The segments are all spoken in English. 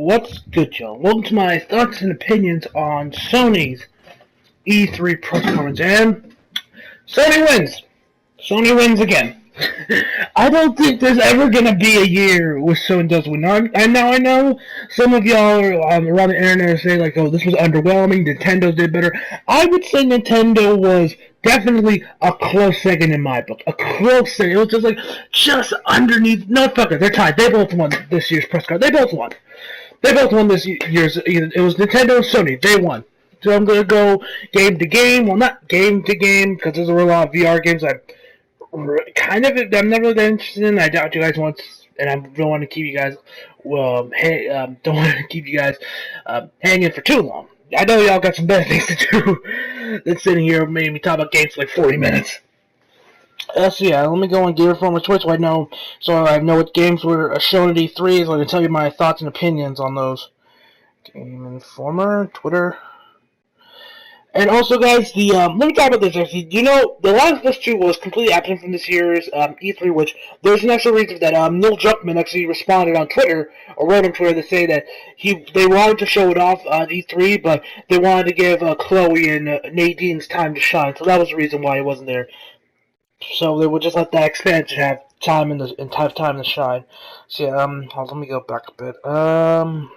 What's good, y'all? Welcome to my thoughts and opinions on Sony's E3 press conference, and Sony wins. Sony wins again. I don't think there's ever gonna be a year where Sony does win. I know some of y'all are around the internet are saying like, "Oh, this was underwhelming. Nintendo did better." I would say Nintendo was definitely a close second in my book. A close second. It was just underneath. No, fuck it. They're tied. They both won this year's press card. They both won. They both won this year's. It was Nintendo and Sony. They won. So I'm gonna go game to game. Well, not game to game because there's a lot of VR games I'm not really that interested in. I doubt you guys want, and I don't want to keep you guys. Don't want to keep you guys hanging for too long. I know y'all got some better things to do than sitting here making me talk about games for like 40 minutes. So yeah, let me go on Game Informer Twitch so I know what games were shown at E3, so I can tell you my thoughts and opinions on those. Game Informer, Twitter. And also, guys, let me talk about this. Actually, the last list two was completely absent from this year's E3, which there's an actual reason for that. Neil Druckmann actually responded on Twitter, or wrote on Twitter, to say that they wanted to show it off on E3, but they wanted to give Chloe and Nadine's time to shine. So that was the reason why he wasn't there. So they would just let that expansion have time have time to shine. So yeah, let me go back a bit. Come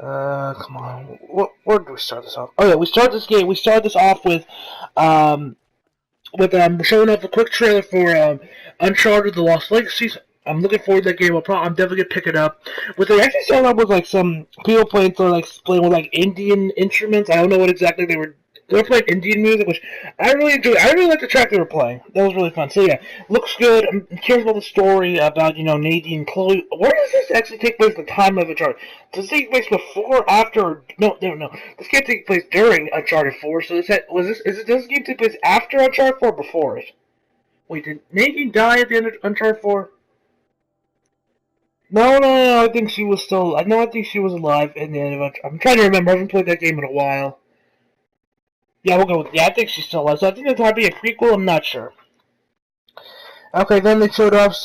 on. Where do we start this off? Oh yeah, we start this off with showing off a quick trailer for Uncharted: The Lost Legacy. I'm looking forward to that game. I'm definitely gonna pick it up. What they actually started off with some people playing with Indian instruments. I don't know what exactly they were. They were playing Indian music, which I really enjoyed. I really liked the track they were playing. That was really fun. So yeah, looks good. I'm curious about the story about Nadine and Chloe. Where does this actually take place? The time of Uncharted? Does it take place before, after? No. This can't take place during Uncharted 4. So does this game take place after Uncharted 4 or before it? Wait, did Nadine die at the end of Uncharted 4? No. I think she was still. I think she was alive in the end of Uncharted. I'm trying to remember. I haven't played that game in a while. Yeah, we'll go with. Yeah, I think she's still alive. So I think it's might be a prequel. I'm not sure. Okay, then they showed off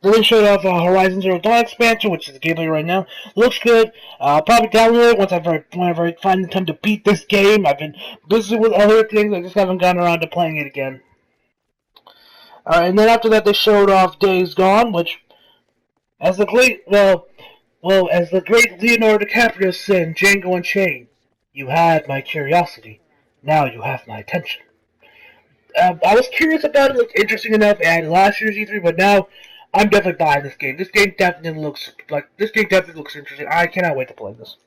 Horizon Zero Dawn expansion, which is the gameplay right now. Looks good. I'll probably download it whenever I find the time to beat this game. I've been busy with other things. I just haven't gotten around to playing it again. And then after that, they showed off Days Gone, which, as the great Leonardo DiCaprio said in Django Unchained, "You had my curiosity. Now you have my attention." I was curious about it. It looked interesting enough at last year's E3, but now I'm definitely buying this game. This game definitely looks interesting. I cannot wait to play this.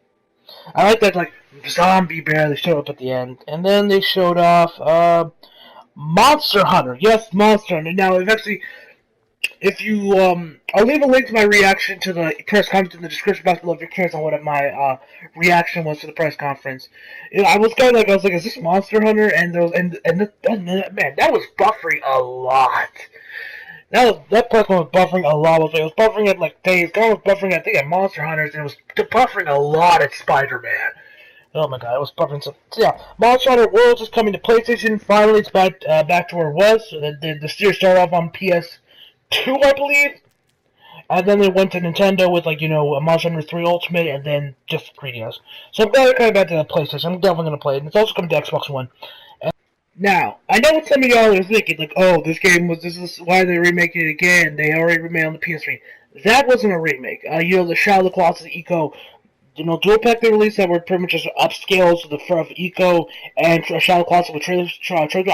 I like that zombie bear they showed up at the end, and then they showed off Monster Hunter. Yes, Monster Hunter. Now, I'll leave a link to my reaction to the press conference in the description box below if you're curious on what my reaction was to the press conference. I was like, is this Monster Hunter? And man, that was buffering a lot. That press conference was buffering a lot. It was buffering at Days Gone, was buffering at Monster Hunters, and it was buffering a lot at Spider-Man. Oh my god, it was buffering so yeah. Monster Hunter Worlds is coming to PlayStation. Finally, it's back to where it was. So the series started off on PS2, I believe. And then they went to Nintendo with Monster Hunter 3 Ultimate, and then just 3DS. So I'm glad they're coming back to the PlayStation. I'm definitely gonna play it. And it's also coming to Xbox One. Now, I know what some of y'all are thinking, oh, this is why they're remaking it again. They already remade on the PS3. That wasn't a remake. The Shadow of the Colossus Eco, dual pack they released that were pretty much just upscales of Eco and Shadow of the Colossus with trailer.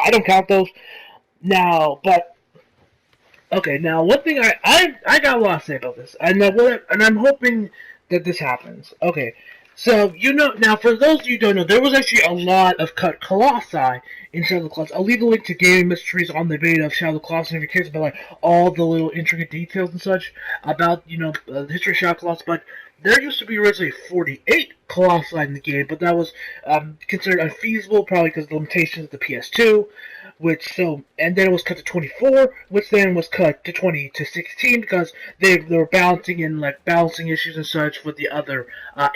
I don't count those. Now, but okay, now one thing I got a lot to say about this, and I'm hoping that this happens. Okay, so now for those of you who don't know, there was actually a lot of cut colossi in Shadow of the Colossus. I'll leave a link to Gaming Mysteries on the beta of Shadow of the Colossus if you're curious about all the little intricate details and such about the history of Shadow of the Colossus. But there used to be originally 48 colossi in the game, but that was considered unfeasible, probably because of the limitations of the PS2. And then it was cut to 24, which then was cut to 16 because they were balancing issues and such with the other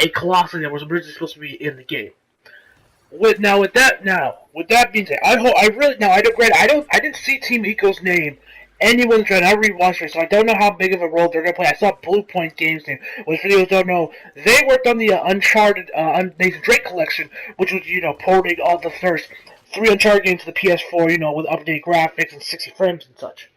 8 colossi that was originally supposed to be in the game. With that being said, I didn't see Team Eco's name anyone's going to rewatch it, so I don't know how big of a role they're going to play. I saw Blue Point Games name, which videos don't know. They worked on the Uncharted Nathan Drake collection, which was, porting all the first 3 Uncharted games to the PS4, with updated graphics and 60 frames and such.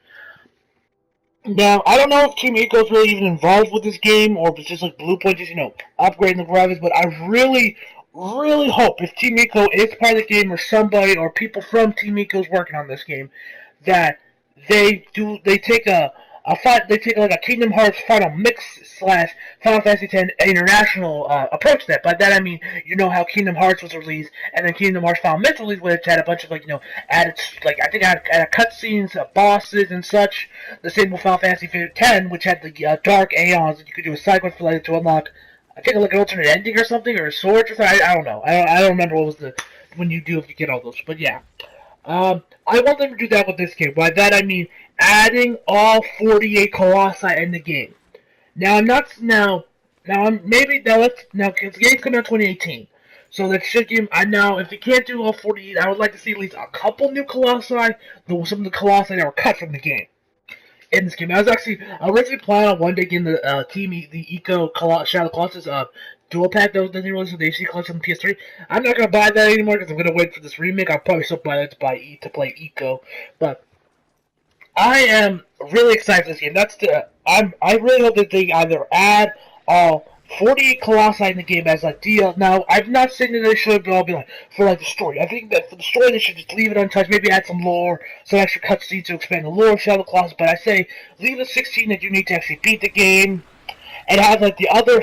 Now, I don't know if Team Ico's really even involved with this game, or if it's just like Blue Point just, upgrading the graphics, but I really, really hope if Team Ico is part of the game, or somebody, or people from Team Ico's working on this game, that they take like a Kingdom Hearts Final Mix slash Final Fantasy X International approach to that. By that I mean, how Kingdom Hearts was released, and then Kingdom Hearts Final Mix released, which had a bunch of added I think added cutscenes, bosses and such. The same with Final Fantasy X, which had the Dark Aeons that you could do a side quest for to unlock. I think like an alternate ending or something, or a sword or something. I don't know. I don't remember what was when you do if you get all those. But yeah. I want them to do that with this game. By that I mean adding all 48 Colossi in the game. Now I'm not because the game's coming out 2018, so that should give. Now if you can't do all 48, I would like to see at least a couple new Colossi. Some of the Colossi that were cut from the game in this game. I was originally planning on one day getting the Eco Shadow Colossus dual pack that they released with the HD collection on the PS3. I'm not gonna buy that anymore because I'm gonna wait for this remake. I'll probably still buy that to play Eco, but I am really excited for this game. I really hope that they either add all 48 Colossi in the game as like DL. Now, I've not seen that they should, but I'll be like, for like the story. I think that for the story they should just leave it untouched, maybe add some lore, some extra cutscenes to expand the lore of Shadow Colossus, but I say leave the 16 that you need to actually beat the game, and have like the other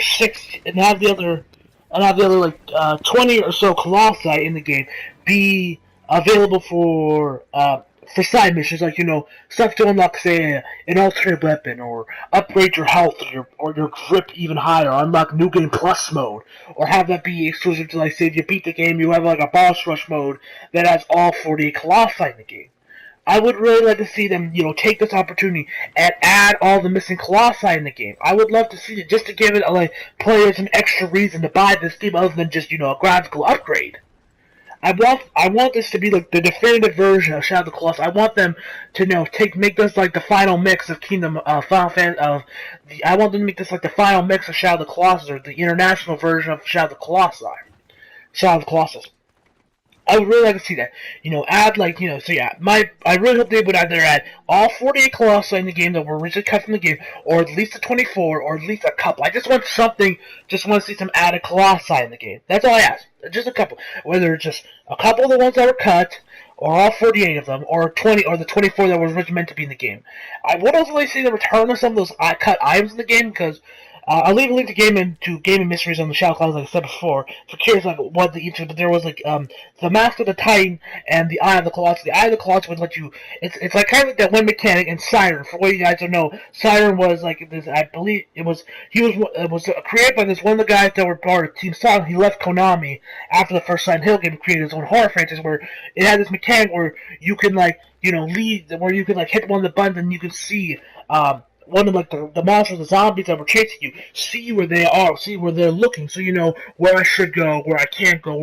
20 or so Colossi in the game be available for side missions, like stuff to unlock, say, an alternate weapon, or upgrade your health or your grip even higher, or unlock New Game Plus mode, or have that be exclusive to, like, say, if you beat the game, you have like a boss rush mode that has all 48 Colossi in the game. I would really like to see them, take this opportunity and add all the missing Colossi in the game. I would love to see it just to give it, players an extra reason to buy this game other than just, a graphical upgrade. I want this to be like the definitive version of Shadow of the Colossus. I want them to make this like the final mix of Final Fan of the. I want them to make this like the final mix of Shadow of the Colossus, or the international version of Shadow of the Colossus. Shadow of the Colossus. I would really like to see that. Add so yeah. I really hope they would either add all 48 Colossi in the game that were originally cut from the game, or at least the 24, or at least a couple. I just want something. Just want to see some added Colossi in the game. That's all I ask. Just a couple. Whether it's just a couple of the ones that were cut, or all 48 of them, or 20, or the 24 that were originally meant to be in the game. I would also like to see the return of some of those cut items in the game, because I'll leave a link to Gaming Mysteries on the Shadow Clouds, like I said before, for curious what the but there was the Mask of the Titan and the Eye of the Colossus. The Eye of the Colossus would let you. It's like kind of like that one mechanic in Siren. For what you guys don't know, Siren was like this. I believe it was created by this one of the guys that were part of Team Silent. He left Konami after the first Silent Hill game and created his own horror franchise where it had this mechanic where you can lead, where you can hit one of the buttons and you can see one of the monsters, the zombies that were chasing you, see where they are, see where they're looking, so you know where I should go, where I can't go,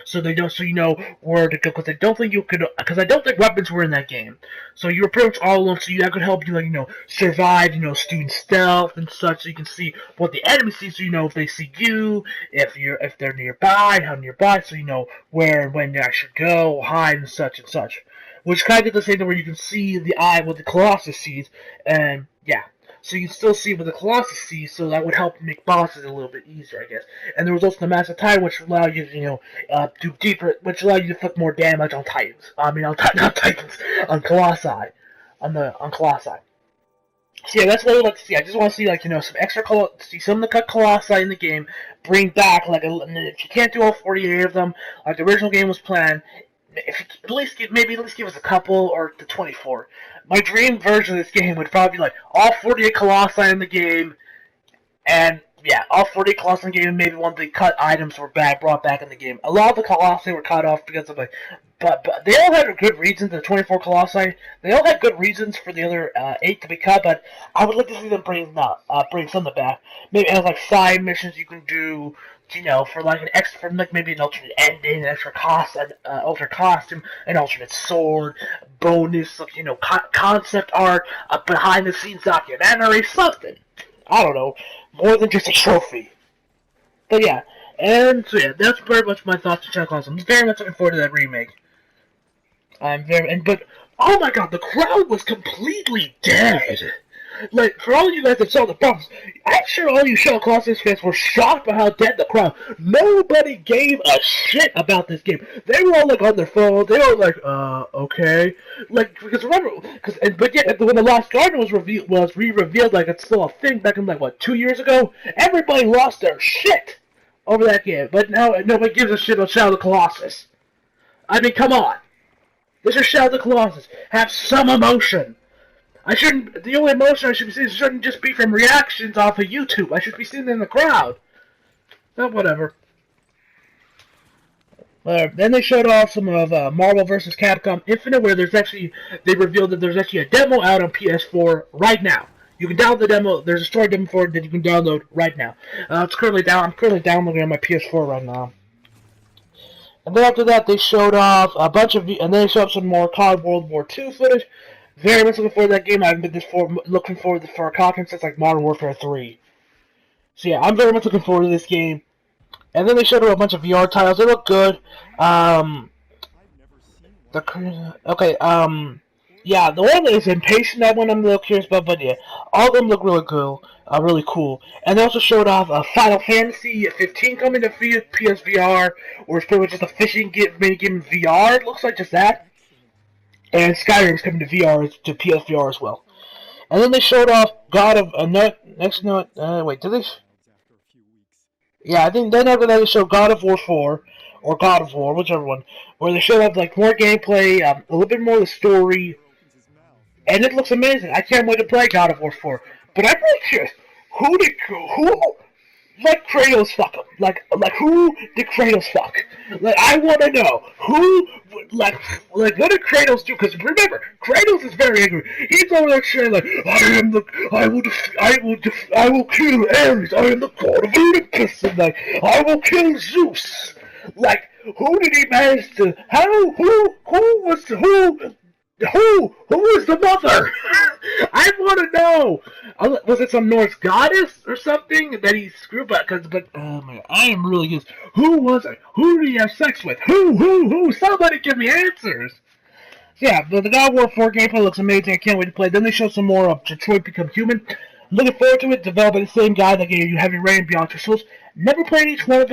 so you know where to go. Because I don't think weapons were in that game, so you were pretty much all alone. So that could help you, survive, student stealth and such. So you can see what the enemy sees, so you know if they see you, if they're nearby, how nearby, so you know where and when I should go, hide, and such and such. Which kind of did the same thing where you can see the eye what the Colossus sees, and yeah. So you can still see what the Colossus sees, so that would help make bosses a little bit easier, I guess. And there was also the Master Titan, which allowed you to, do deeper, which allowed you to inflict more damage on Titans. Not Titans, on Colossi. On Colossi. So yeah, that's what I would like to see. I just want to see, some extra see some of the cut Colossi in the game, bring back, if you can't do all 48 of them, like the original game was planned, if you at least give us a couple, or the 24. My dream version of this game would probably be all 48 Colossi in the game, and yeah, all 48 Colossi in the game, and maybe one of the cut items were brought back in the game. A lot of the Colossi were cut off because of but they all had good reasons. The 24 Colossi, they all had good reasons for the other 8 to be cut. But I would like to see them bring something back. Maybe as side missions you can do you know, for like an extra, like maybe an alternate ending, an extra cost, an alternate costume, an alternate sword, bonus, you know, concept art, a behind-the-scenes documentary, something. I don't know, more than just a trophy. But yeah, and so yeah, that's very much my thoughts on Shadow Colossus. I'm very much looking forward to that remake. But oh my god, the crowd was completely dead. Like, for all you guys that saw the bumps, I'm sure all you Shadow Colossus fans were shocked by how dead the crowd. Nobody gave a shit about this game. They were all like on their phones. They were like, okay. Like, because remember, but yet when the Lost Garden was re-revealed, like it's still a thing back in like what 2 years ago. Everybody lost their shit over that game. But now nobody gives a shit about Shadow of the Colossus. I mean, come on. This is Shadow of the Colossus. Have some emotion. The only emotion I should be seeing shouldn't just be from reactions off of YouTube. I should be seeing it in the crowd. But whatever. Then they showed off some of Marvel vs. Capcom Infinite, where they revealed that there's actually a demo out on PS4 right now. You can download the demo. There's a story demo for it that you can download right now. I'm currently downloading on my PS4 right now. And then after that, they showed off and then they showed up some more COD World War II footage. Very much looking forward to that game. I haven't been looking forward for a content since like Modern Warfare 3. So yeah, I'm very much looking forward to this game. And then they showed up a bunch of VR titles. They look good. Yeah, the one that is Impatient, that one I'm a little curious about, but yeah, all of them look really cool. And they also showed off Final Fantasy 15 coming to PSVR, or it's pretty much just a fishing mini game in VR. It looks like just that. And Skyrim's coming to PSVR as well. And then they showed off God of wait, did they? Yeah, I think then after that they showed God of War 4 or God of War, whichever one, where they showed off like more gameplay, a little bit more of the story, and it looks amazing. I can't wait to play God of War 4. But I'm really curious, who let Kratos fuck him? Like who did Kratos fuck? Like, I want to know who, like what did Kratos do? Because remember, Kratos is very angry. He's over there saying like, I will kill Ares. I am the god of Olympus, and like, I will kill Zeus. Like, who did he manage to? Who was the mother? I want to know. Was it some Norse goddess or something that he screwed up? But oh my, I am really curious. Who was it? Who did he have sex with? Who? Somebody give me answers. Yeah, but the God of War 4 gameplay looks amazing. I can't wait to play. Then they show some more of Detroit Become Human. Looking forward to it. Developed by the same guy that gave you Heavy Rain and Beyond Two Souls. Never played each one of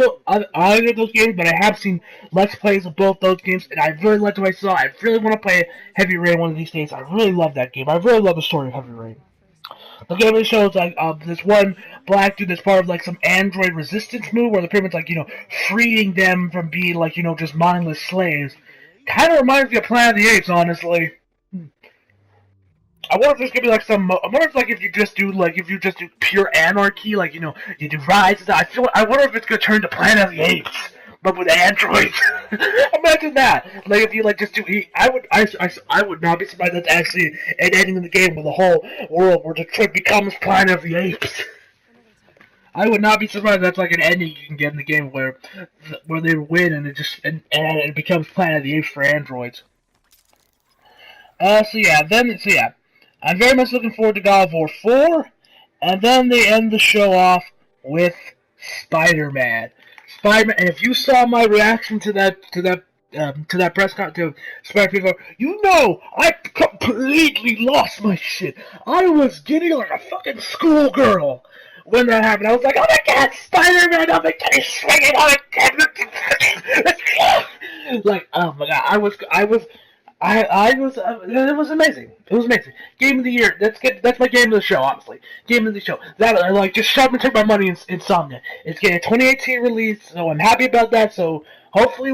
either of those games, but I have seen Let's Plays of both those games, and I really liked what I saw. I really want to play Heavy Rain one of these days. I really love that game. I really love the story of Heavy Rain. The game really shows like this one black dude that's part of like some android resistance move, where the pretty much like freeing them from being like just mindless slaves. Kind of reminds me of Planet of the Apes, honestly. I wonder if there's gonna be like some. I wonder if if you just do pure anarchy, like you do Rise. I wonder if it's gonna turn to Planet of the Apes, but with androids. Imagine that. Like if you just do. I would not be surprised that's actually an ending of the game with the whole world where Detroit becomes Planet of the Apes. I would not be surprised that's like an ending you can get in the game where they win and it becomes Planet of the Apes for androids. So yeah. I'm very much looking forward to God of War 4, and then they end the show off with Spider-Man. And if you saw my reaction to that press conference to Spider-Man, I completely lost my shit. I was getting like a fucking schoolgirl when that happened. I was like, oh my god, Spider-Man! Oh my god, he's swinging! Oh my god! Like, oh my god, I was. It was amazing. It was amazing. Game of the year. That's my game of the show, honestly. Game of the show. That I just shove and take my money in Insomnia. It's getting a 2018 release, so I'm happy about that. So hopefully,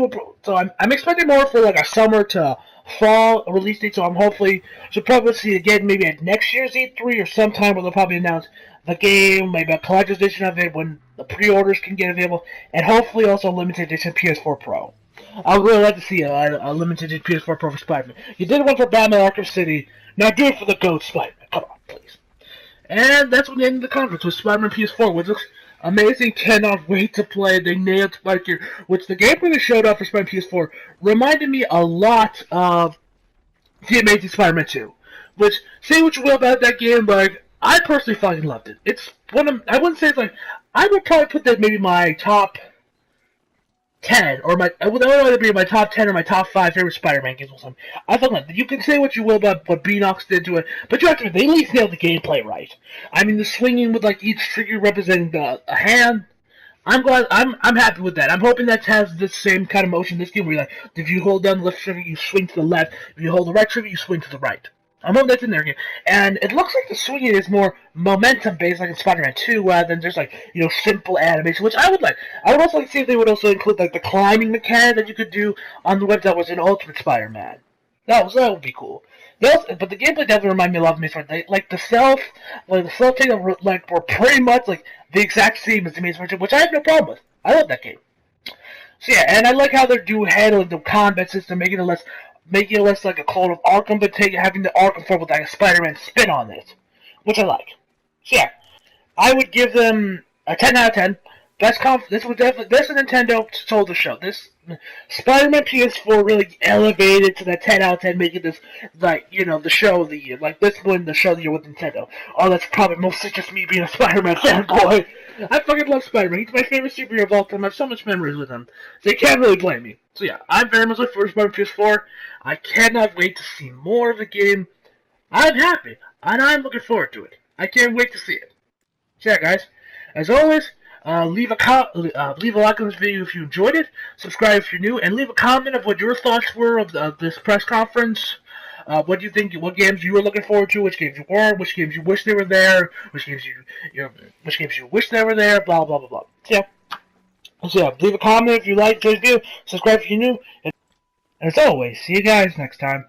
I'm expecting more for like a summer to fall release date. So should probably see it again maybe at next year's E3 or sometime where they'll probably announce the game, maybe a collector's edition of it when the pre-orders can get available, and hopefully also a limited edition PS4 Pro. I would really like to see a limited PS4 Pro for Spider-Man. You did one for Batman Arkham City. Now do it for the GOAT Spider-Man. Come on, please. And that's when they ended the conference with Spider-Man PS4, which looks Amazing, cannot wait to play. They nailed Spiker, which the gameplay they showed off for Spider-Man PS4 reminded me a lot of The Amazing Spider-Man 2. Which, say what you will about that game, but I personally fucking loved it. It's one of, I wouldn't say it's like, I would probably put that maybe my top 10, or my, I would either be my top 10 or my top 5 favorite Spider-Man games or something. I thought like, you can say what you will about what Beanox did to it, but you have to admit, they at least nailed the gameplay right. I mean, the swinging with like each trigger representing a hand. I'm glad. I'm happy with that. I'm hoping that has the same kind of motion in this game where like, if you hold down the left trigger, you swing to the left. If you hold the right trigger, you swing to the right. I'm hoping that's in there again. And it looks like the swinging is more momentum based, like in Spider-Man 2, rather than just like simple animation, which I would like. I would also like to see if they would also include like the climbing mechanic that you could do on the web that was in Ultimate Spider-Man. That would be cool. But the gameplay definitely reminded me a lot of Maze Runner. Like the stealth thing, were pretty much like the exact same as the Maze Runner, which I have no problem with. I love that game. So yeah, and I like how they're handling the combat system, making it less like a Clone of Arkham, but having the Arkham form with like a Spider-Man spin on it, which I like. So yeah, I would give them a 10 out of 10. This was definitely this Nintendo sold the show. This Spider-Man PS4 really elevated to that 10 out of 10, making this like the show of the year. Like this one, the show of the year with Nintendo. Oh, that's probably mostly just me being a Spider-Man fanboy. I fucking love Spider-Man. He's my favorite superhero of all time. I have so much memories with him, so you can't really blame me. So yeah, I'm very much looking forward to Spider-Man PS4. I cannot wait to see more of the game. I'm happy, and I'm looking forward to it. I can't wait to see it. So yeah, guys, as always. Leave a like on this video if you enjoyed it. Subscribe if you're new, and leave a comment of what your thoughts were of this press conference. What do you think? What games you were looking forward to? Which games you weren't? Which games you wish they were there? Which games which games you wish they were there? Blah blah blah blah. So yeah, leave a comment if you liked this video. Subscribe if you're new, and as always, see you guys next time.